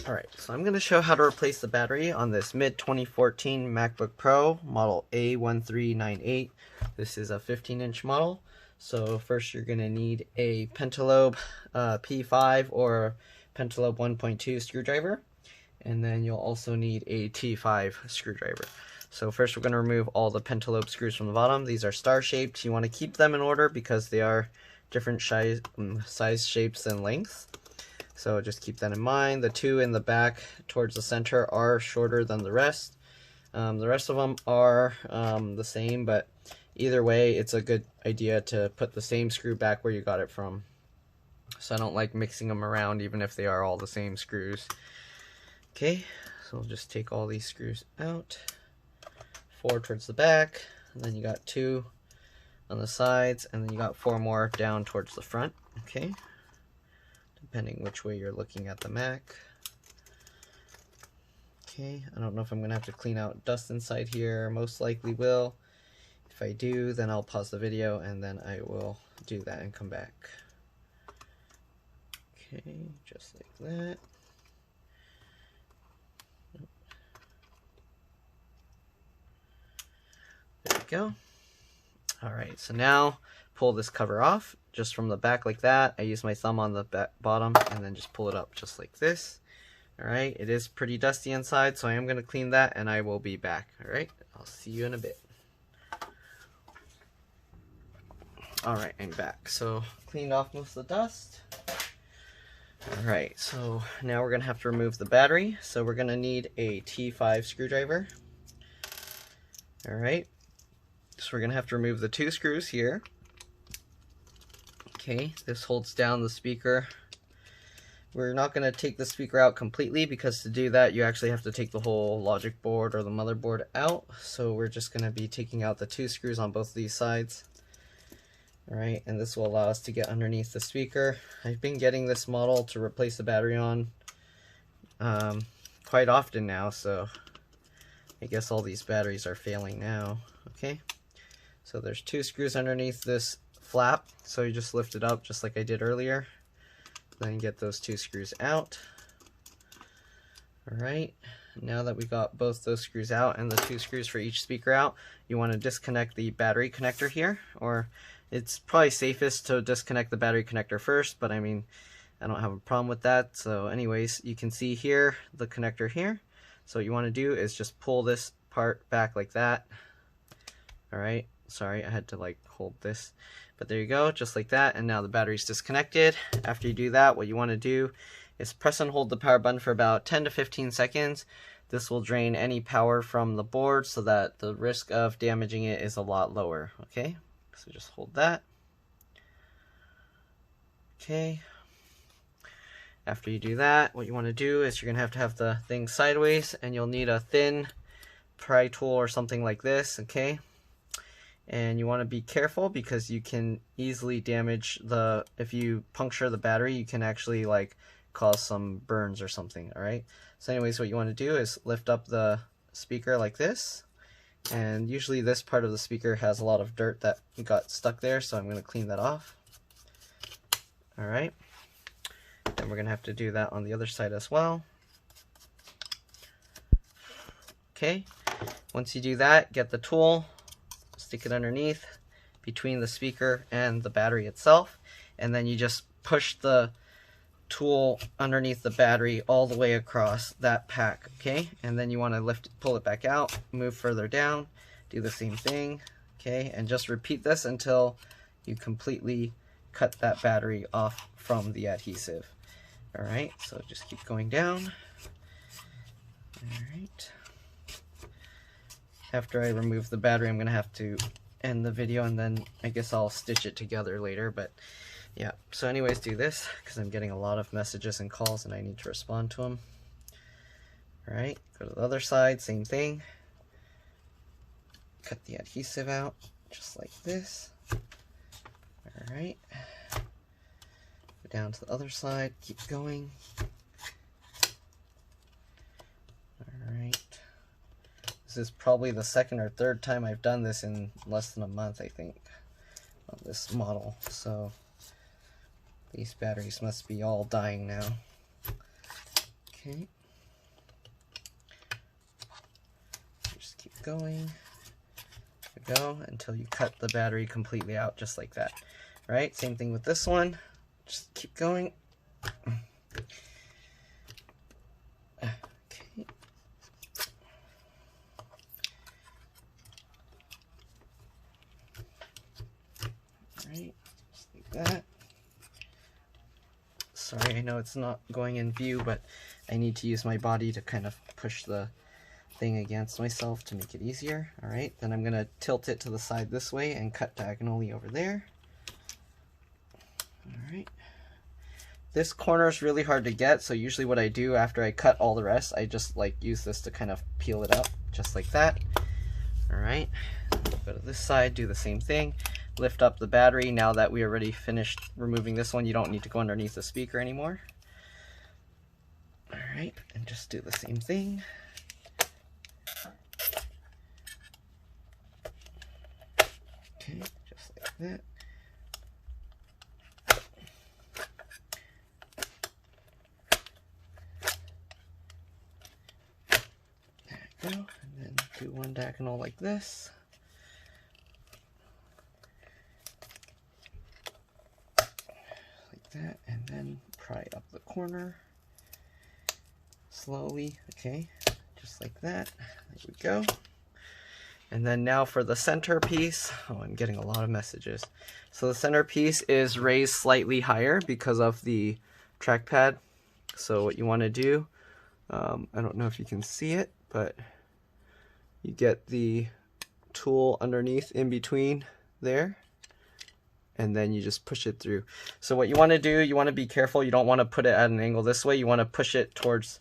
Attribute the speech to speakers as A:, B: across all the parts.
A: Alright, so I'm going to show how to replace the battery on this mid-2014 MacBook Pro model A1398. This is a 15-inch model. So first you're going to need a Pentalobe P5 or Pentalobe 1.2 screwdriver. And then you'll also need a T5 screwdriver. So first we're going to remove all the Pentalobe screws from the bottom. These are star-shaped. You want to keep them in order because they are different size shapes and lengths. So just keep that in mind. The two in the back towards the center are shorter than the rest. The rest of them are the same, but either way, it's a good idea to put the same screw back where you got it from. So I don't like mixing them around even if they are all the same screws. Okay, so we'll just take all these screws out. 4 towards the back, and then you got 2 on the sides, and then you got 4 more down towards the front. Okay, depending which way you're looking at the Mac. Okay, I don't know if I'm gonna have to clean out dust inside here. Most likely will. If I do, then I'll pause the video and then I will do that and come back. Okay, just like that. There we go. Alright, so now pull this cover off just from the back like that. I use my thumb on the bottom and then just pull it up just like this. Alright, it is pretty dusty inside, so I am going to clean that and I will be back. Alright, I'll see you in a bit. Alright, I'm back. So, cleaned off most of the dust. Alright, so now we're going to have to remove the battery. So we're going to need a T5 screwdriver. Alright, so we're going to have to remove the 2 screws here. Okay, this holds down the speaker. We're not going to take the speaker out completely because to do that you actually have to take the whole logic board or the motherboard out. So we're just going to be taking out the 2 screws on both of these sides. Alright, and this will allow us to get underneath the speaker. I've been getting this model to replace the battery on quite often now, so I guess all these batteries are failing now. Okay, so there's 2 screws underneath this flap, so you just lift it up just like I did earlier. Then get those 2 screws out. Alright, now that we got both those screws out and the 2 screws for each speaker out, you want to disconnect the battery connector here, or it's probably safest to disconnect the battery connector first, but I mean, I don't have a problem with that. So anyways, you can see here, the connector here. So what you want to do is just pull this part back like that. Alright, sorry, I had to like hold this. But there you go, just like that, and now the battery's disconnected. After you do that, what you want to do is press and hold the power button for about 10 to 15 seconds. This will drain any power from the board so that the risk of damaging it is a lot lower. Okay, so just hold that. Okay, after you do that, what you want to do is you're going to have the thing sideways, and you'll need a thin pry tool or something like this. Okay, and you want to be careful because you can easily damage if you puncture the battery, you can actually like cause some burns or something. Alright, so anyways, what you want to do is lift up the speaker like this, and usually this part of the speaker has a lot of dirt that got stuck there, so I'm going to clean that off. Alright, then we're going to have to do that on the other side as well. Okay, once you do that, get the tool, stick it underneath between the speaker and the battery itself, and then you just push the tool underneath the battery all the way across that pack. Okay, and then you want to pull it back out, move further down, do the same thing. Okay, and just repeat this until you completely cut that battery off from the adhesive. Alright, so just keep going down. Alright, after I remove the battery, I'm going to have to end the video, and then I guess I'll stitch it together later, but yeah. So anyways, do this, because I'm getting a lot of messages and calls, and I need to respond to them. Alright, go to the other side, same thing. Cut the adhesive out, just like this. Alright. Go down to the other side, keep going. Alright. This is probably the 2nd or 3rd time I've done this in less than a month, I think, on this model. So these batteries must be all dying now. Okay. Just keep going. Go until you cut the battery completely out, just like that. All right, same thing with this one. Just keep going. Okay. All right, just like that. Sorry, I know it's not going in view, but I need to use my body to kind of push the thing against myself to make it easier. All right, then I'm gonna tilt it to the side this way and cut diagonally over there. All right, this corner is really hard to get, so usually what I do after I cut all the rest, I just like use this to kind of peel it up, just like that. All right, go to this side, do the same thing. Lift up the battery. Now that we already finished removing this one, you don't need to go underneath the speaker anymore. All right, and just do the same thing. Okay, just like that. There we go. And then do one diagonal like this. Like that. And then pry up the corner. Slowly. Okay, just like that. There we go. And then now for the center piece. Oh, I'm getting a lot of messages. So the center piece is raised slightly higher because of the trackpad. So what you want to do, I don't know if you can see it, but you get the tool underneath in between there, and then you just push it through. So what you want to do, you want to be careful. You don't want to put it at an angle this way. You want to push it towards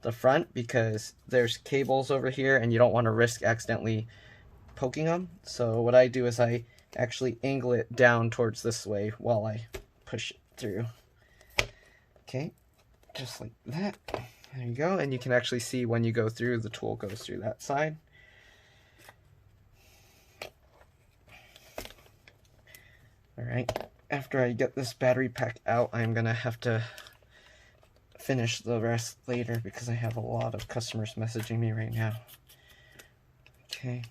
A: the front because there's cables over here and you don't want to risk accidentally poking them. So what I do is I actually angle it down towards this way while I push it through. Okay, just like that. There you go. And you can actually see when you go through, the tool goes through that side. All right, after I get this battery pack out, I'm gonna have to finish the rest later because I have a lot of customers messaging me right now. Okay.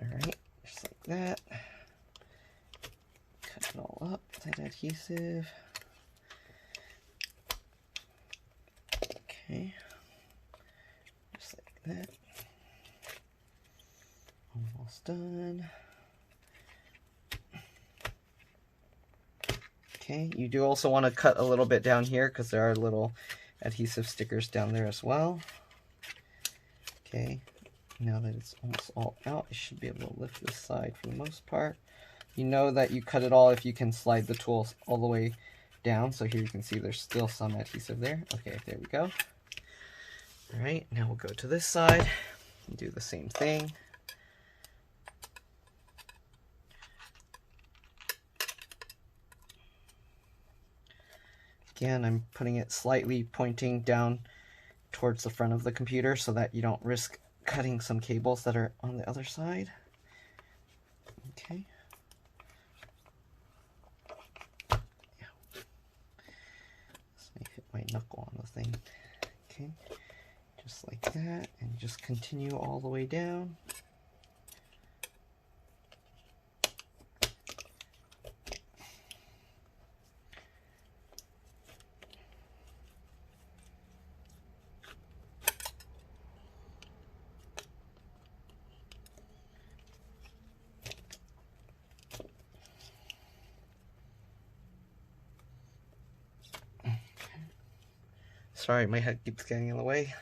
A: All right, just like that. Cut it all up with that adhesive. Okay, just like that. Almost done. Okay, you do also want to cut a little bit down here because there are little adhesive stickers down there as well. Okay, now that it's almost all out, I should be able to lift this side for the most part. You know that you cut it all if you can slide the tools all the way down. So here you can see there's still some adhesive there. Okay, there we go. All right, now we'll go to this side and do the same thing. Again, I'm putting it slightly pointing down towards the front of the computer so that you don't risk cutting some cables that are on the other side. Okay. Yeah. This may hit my knuckle on the thing. Okay. Just like that, and just continue all the way down. Sorry, my head keeps getting in the way.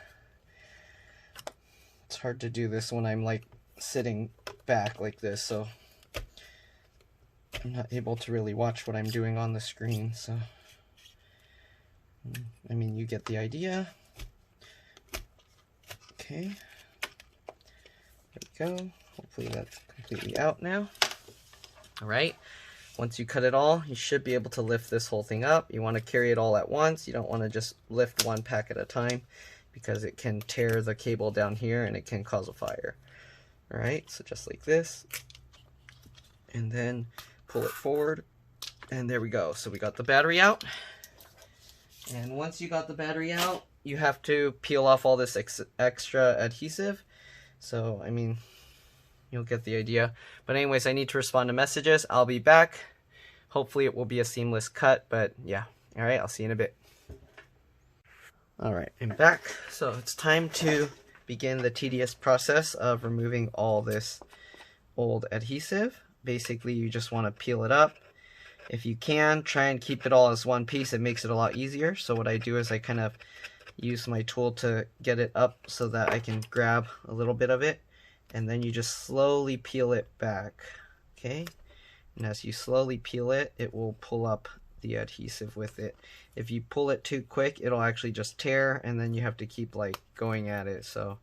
A: It's hard to do this when I'm like sitting back like this, so I'm not able to really watch what I'm doing on the screen. So, I mean, you get the idea. Okay, there we go. Hopefully that's completely out now. All right. Once you cut it all, you should be able to lift this whole thing up. You want to carry it all at once. You don't want to just lift one pack at a time because it can tear the cable down here and it can cause a fire. All right, so just like this. And then pull it forward. And there we go. So we got the battery out. And once you got the battery out, you have to peel off all this extra adhesive. So, I mean, you'll get the idea. But anyways, I need to respond to messages. I'll be back. Hopefully it will be a seamless cut, but yeah. All right, I'll see you in a bit. All right, I'm back. So it's time to begin the tedious process of removing all this old adhesive. Basically, you just want to peel it up. If you can, try and keep it all as one piece. It makes it a lot easier. So what I do is I kind of use my tool to get it up so that I can grab a little bit of it. And then you just slowly peel it back. Okay? And as you slowly peel it, it will pull up the adhesive with it. If you pull it too quick, it'll actually just tear, and then you have to keep like going at it. So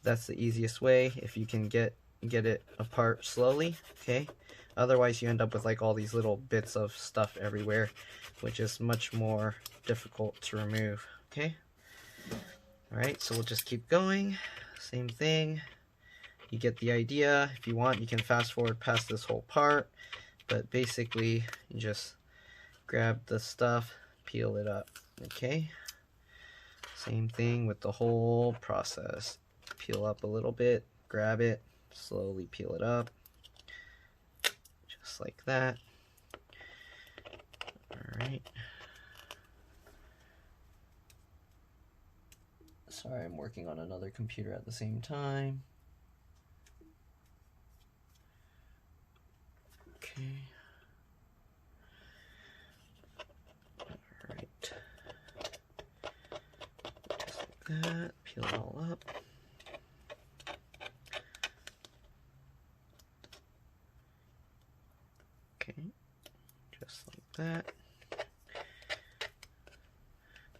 A: that's the easiest way, if you can get it apart slowly. Okay? Otherwise you end up with like all these little bits of stuff everywhere, which is much more difficult to remove. Okay? Alright, so we'll just keep going. Same thing. You get the idea. If you want, you can fast forward past this whole part, but basically you just grab the stuff, peel it up. Okay? Same thing with the whole process. Peel up a little bit, grab it, slowly peel it up. Just like that. Alright. Sorry, I'm working on another computer at the same time. Okay. Alright. Just like that. Peel it all up. Okay. Just like that.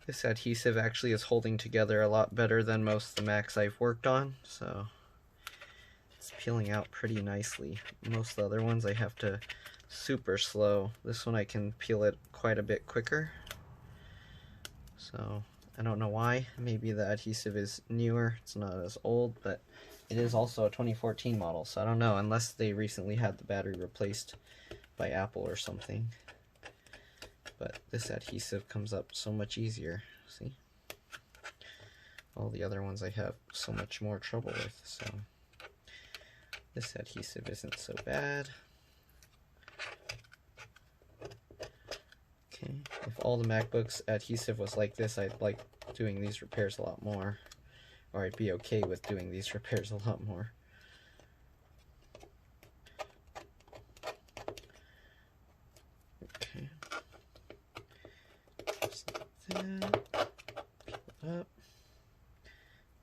A: This adhesive actually is holding together a lot better than most of the Macs I've worked on, so it's peeling out pretty nicely. Most of the other ones I have to super slow. This one I can peel it quite a bit quicker. So I don't know why. Maybe the adhesive is newer, it's not as old, but it is also a 2014 model, so I don't know, unless they recently had the battery replaced by Apple or something. But this adhesive comes up so much easier, see? All the other ones I have so much more trouble with, so this adhesive isn't so bad. Okay, if all the MacBooks adhesive was like this, I'd like doing these repairs a lot more. Or I'd be okay with doing these repairs a lot more. Okay. Just like that. Peel it up.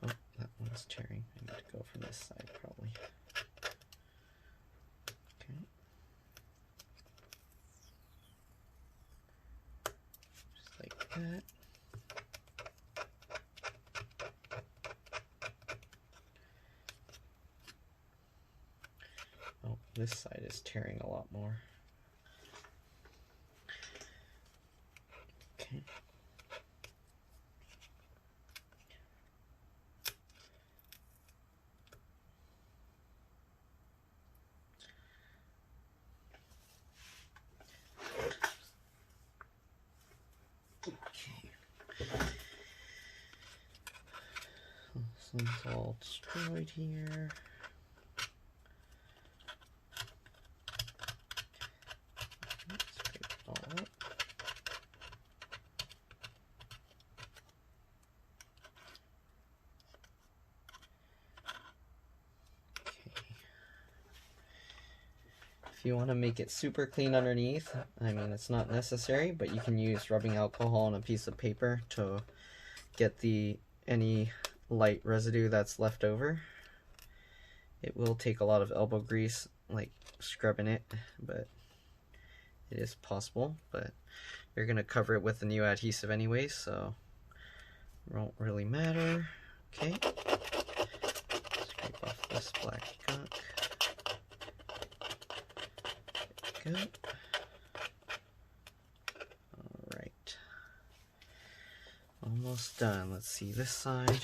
A: Oh, that one's tearing. I need to go from this side probably. Okay. Just like that. Oh, this side is tearing a lot more. Okay. This one's all destroyed here. Scrape it all up. If you want to make it super clean underneath, I mean, it's not necessary, but you can use rubbing alcohol on a piece of paper to get any light residue that's left over. It will take a lot of elbow grease, like scrubbing it, but it is possible. But you're going to cover it with the new adhesive anyway, so it won't really matter. Okay. Scrape off this black gunk. There we go. Alright. Almost done. Let's see this side.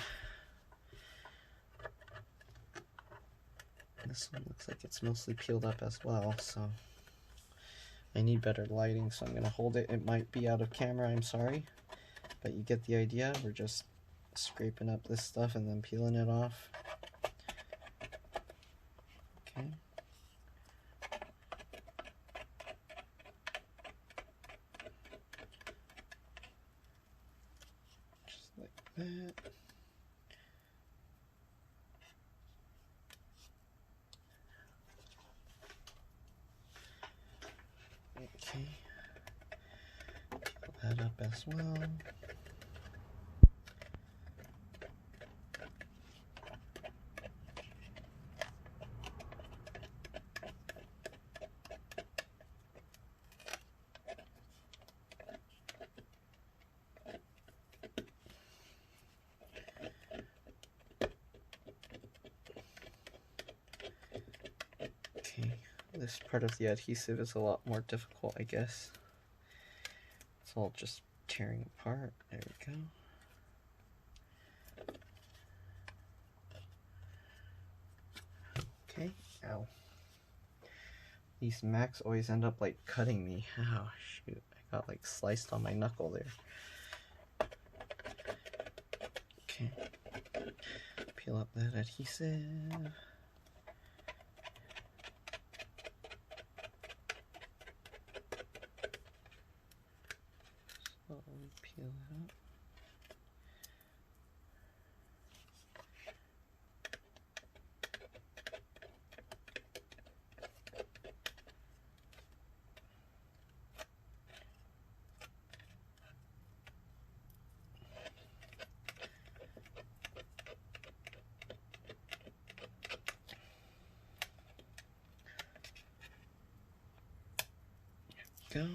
A: This one looks like it's mostly peeled up as well, so I need better lighting, so I'm going to hold it. It might be out of camera, I'm sorry, but you get the idea. We're just scraping up this stuff and then peeling it off. Okay. Just like that. Okay. Peel that up as well. Okay, this part of the adhesive is a lot more difficult, I guess. It's all just tearing apart. There we go. Okay, ow. These Macs always end up like cutting me. Oh shoot, I got like sliced on my knuckle there. Okay, peel up that adhesive. Slowly peel it up. Go.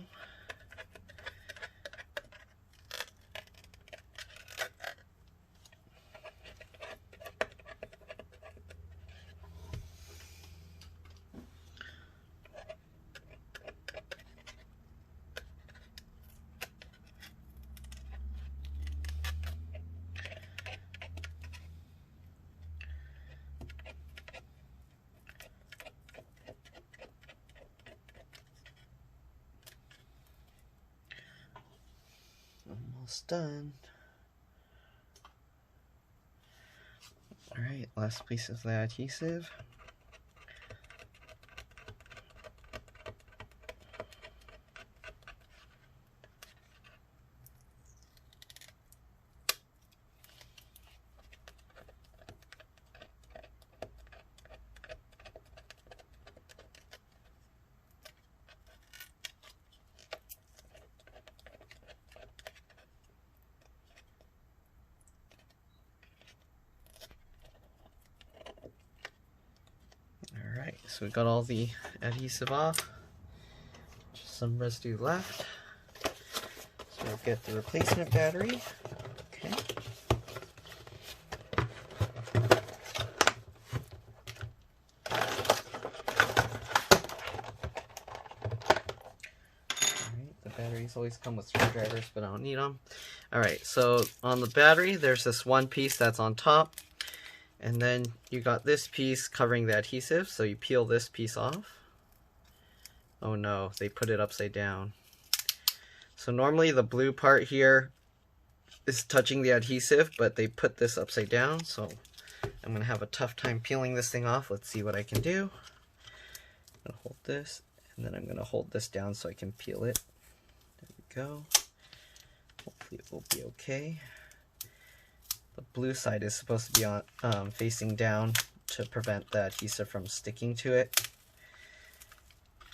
A: Almost done. Alright, last piece of the adhesive. Alright, so we got all the adhesive off. Just some residue left. So we'll get the replacement battery. Okay. Alright, the batteries always come with screwdrivers, but I don't need them. Alright, so on the battery, there's this one piece that's on top. And then you got this piece covering the adhesive, so you peel this piece off. Oh no, they put it upside down. So normally the blue part here is touching the adhesive, but they put this upside down, so I'm gonna have a tough time peeling this thing off. Let's see what I can do. I'm gonna hold this, and then I'm gonna hold this down so I can peel it. There we go. Hopefully it will be okay. The blue side is supposed to be on facing down to prevent the adhesive from sticking to it.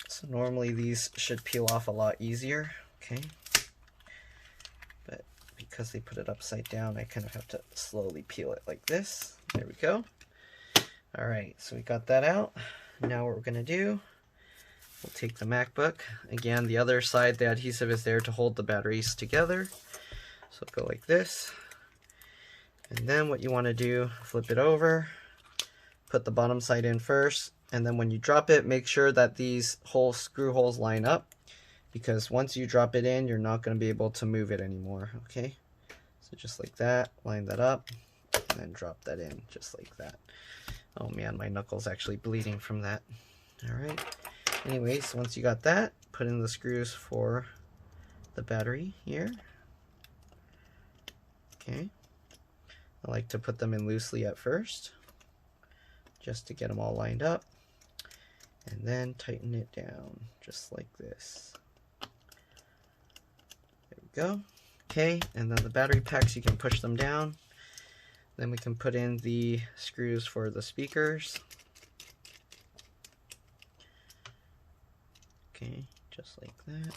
A: So normally these should peel off a lot easier, okay? But because they put it upside down, I kind of have to slowly peel it like this. There we go. Alright, so we got that out. Now what we're going to do, we'll take the MacBook. Again, the other side, the adhesive is there to hold the batteries together. So go like this. And then what you want to do, flip it over, put the bottom side in first, and then when you drop it, make sure that these whole screw holes line up, because once you drop it in, you're not going to be able to move it anymore, okay? So just like that, line that up, and then drop that in, just like that. Oh man, my knuckle's actually bleeding from that. Alright, anyways, once you got that, put in the screws for the battery here. Okay, I like to put them in loosely at first, just to get them all lined up, and then tighten it down, just like this. There we go. Okay, and then the battery packs, you can push them down. Then we can put in the screws for the speakers. Okay, just like that.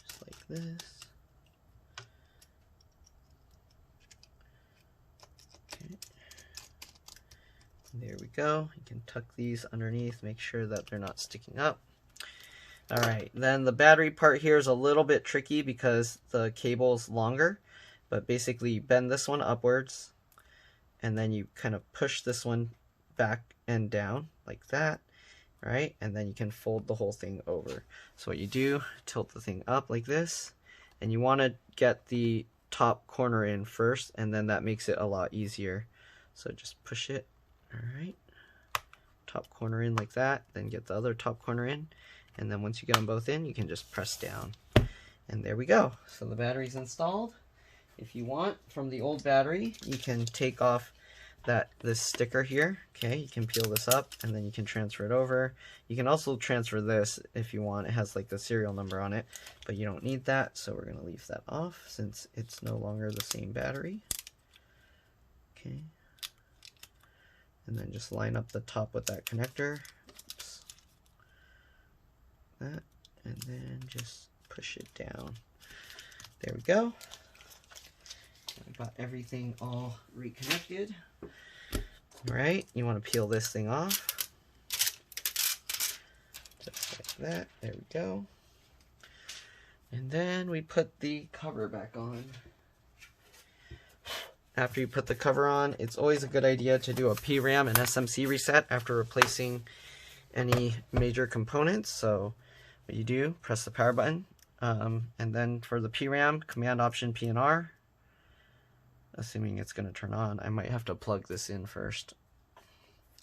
A: Just like this. Okay. There we go. You can tuck these underneath, make sure that they're not sticking up. Alright, then the battery part here is a little bit tricky because the cable's longer, but basically you bend this one upwards, and then you kind of push this one back and down like that, right? And then you can fold the whole thing over. So what you do, tilt the thing up like this, and you want to get the top corner in first, and then that makes it a lot easier. So just push it, alright, top corner in like that, then get the other top corner in. And then once you get them both in, you can just press down. And there we go. So the battery's installed. If you want, from the old battery, you can take off this sticker here. Okay, you can peel this up, and then you can transfer it over. You can also transfer this if you want. It has like the serial number on it, but you don't need that, so we're going to leave that off since it's no longer the same battery. Okay. And then just line up the top with that connector. That, and then just push it down. There we go. I got everything all reconnected. Alright, you want to peel this thing off. Just like that. There we go. And then we put the cover back on. After you put the cover on, it's always a good idea to do a PRAM and SMC reset after replacing any major components. So what you do, press the power button, and then for the PRAM, Command Option P and R, assuming it's going to turn on. I might have to plug this in first.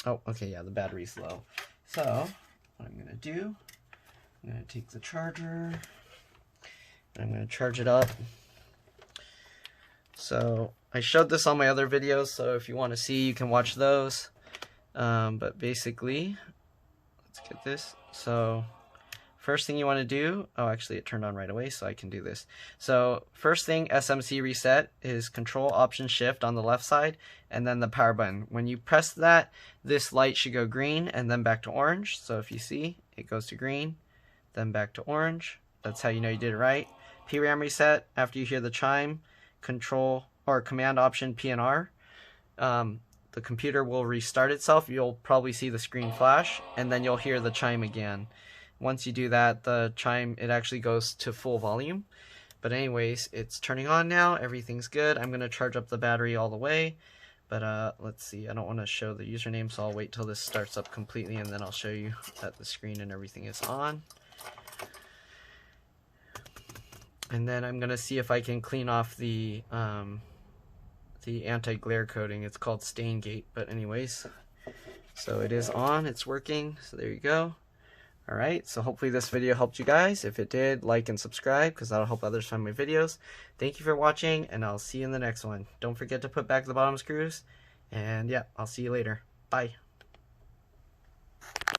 A: Oh, okay, yeah, the battery's low. So what I'm going to do, I'm going to take the charger, and I'm going to charge it up. So I showed this on my other videos, so if you want to see, you can watch those. But basically, let's get this. So first thing you want to do, oh, actually it turned on right away, so I can do this. So first thing, SMC reset, is Control Option Shift on the left side, and then the power button. When you press that, this light should go green and then back to orange. So if you see, it goes to green, then back to orange. That's how you know you did it right. PRAM reset, after you hear the chime, Control or Command Option P and R. The computer will restart itself. You'll probably see the screen flash, and then you'll hear the chime again. Once you do that, the chime, it actually goes to full volume. But anyways, it's turning on now. Everything's good. I'm going to charge up the battery all the way. But let's see. I don't want to show the username, so I'll wait till this starts up completely, and then I'll show you that the screen and everything is on. And then I'm going to see if I can clean off the anti-glare coating. It's called Stain Gate. But anyways, so it is on. It's working. So there you go. Alright, so hopefully this video helped you guys. If it did, like and subscribe, because that'll help others find my videos. Thank you for watching, and I'll see you in the next one. Don't forget to put back the bottom screws, and yeah, I'll see you later. Bye.